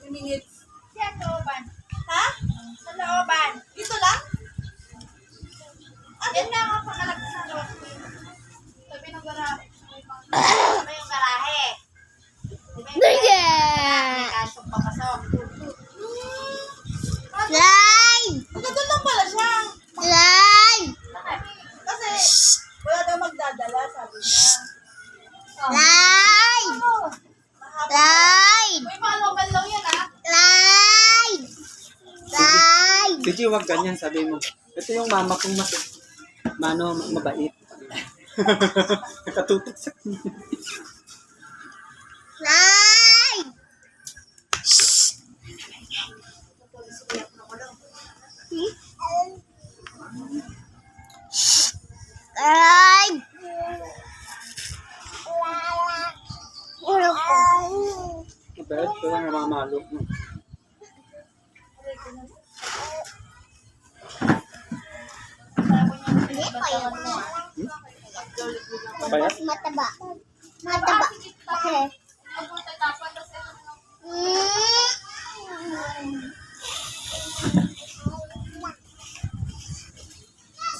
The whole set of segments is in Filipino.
2 minutes. Sa looban. Ha? Sa looban. Dito lang? Yan lang ako nakalagay sa loob. Sabi ng garahe. Sabi yung garahe. Diba yung garahe? Kasong papasok. Slime! Magandun lang pala siya. Slime! Kasi, wala daw magdadala, sabi niya. Slime! Slime! May paloban lang yan ah. Slime! Slime! Sige, wag ganyan, sabi mo. Ito yung mama kong mabait. Nakatutok sa kanya. Slime! Slime! Mabait, pero namamalok. No? Mabait? Mataba. Mataba. Okay.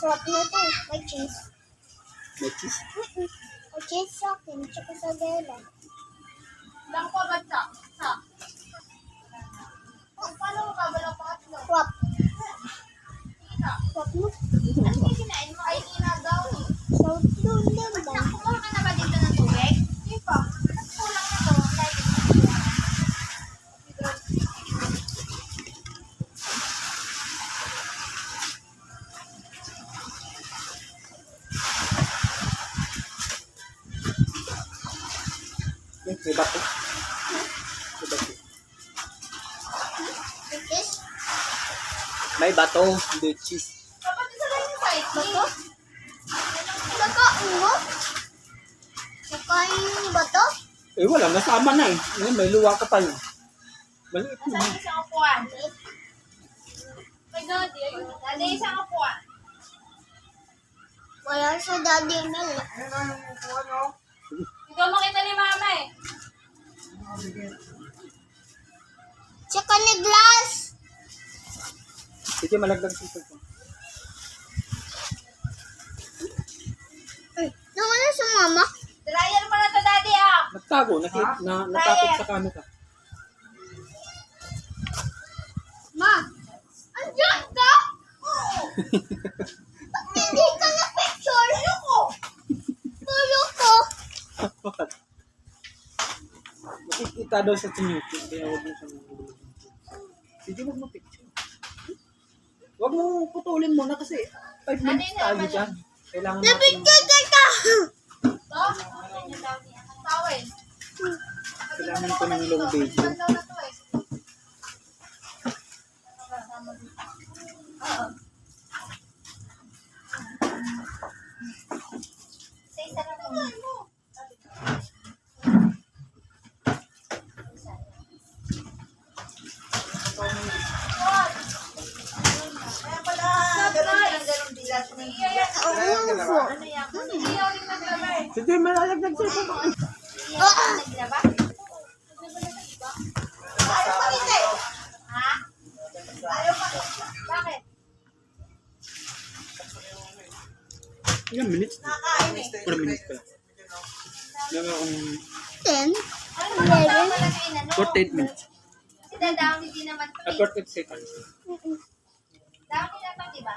Sarap na ito. May cheese. May cheese? May cheese sa akin. Tsaka sa dela. Lang pa ba sa? Paano mo babalang pa katlo? Swap. Ina. Swap mo. Ano yung kinain mo? Ay, ina daw eh. So, doon lang ba? Nakumuha ka na ba dito ng tubig? Hindi pa. Kulang na to. May bato. May bato. Cheese? May bato, hindi cheese. Dapat isa lang yung side mo. Nakain mo? Nakain mo ba to? Eh wala, nasama na eh. May luwa ka pa yun. Maliit na. Nasaan isang upuan? May daddy. Ayun. Daddy, isang upuan. Wala sa daddy Mel. Ikaw makita ni mama eh. Tsaka ni glass. Sige, malagdag dito. Nawala sa mama. Dryer mo na to, daddy ah. Nagtago, natakot sa camera. Ma, andyan ka? Ba't hindi ka na picture? Ayoko. Ayoko. Makikita daw sa tinutin, kaya huwag mo siya mahulog. Sige, huwag mo picture. Huwag mo putulin muna kasi 5 minutes tayo dyan. Kailangan natin. Napicture ka! To? Yan yung daw niya. Tawel. Kailangan ko ng long video. Bandaw na to eh. Oo. Sa isa na po. Kaya pala, ganun dilat na yung dilat. Ano yan? Hindi ako rin naglaba eh. Sige, malalagdag sa ito. Naglaba? Ayaw pa kita eh. Ha? Ayaw pa. Bakit? Ilang minutes? Nakakain eh. 4 minutes pa lang. Meron akong 10. Ano ba kasama lang yung inano? 48 minutes. Si Dadang, hindi naman to eh. 48 seconds. Dami na to, diba?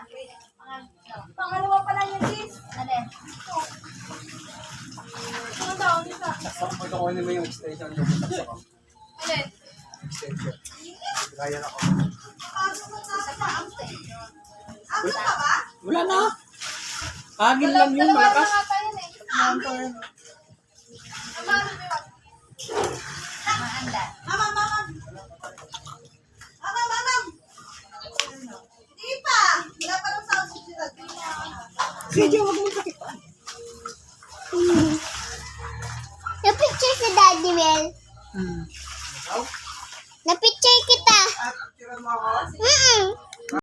Pangalawa pa lang yung sis. Ano yan? Ano daw? Nisa? Sakot ako naman yung extension yung Ano yan? extension. Gaya na ako. Ano pa ba? Wala na. Agil lang yun, Dalawa malakas. na ata yun eh. Maanda. Mama. Hindi pa. Wala pa lang sa susunod. Sige, huwag mo sakit. Napicture si Daddy Mel. Hmm. Napicture kita. Tira mo ako? Mm-mm.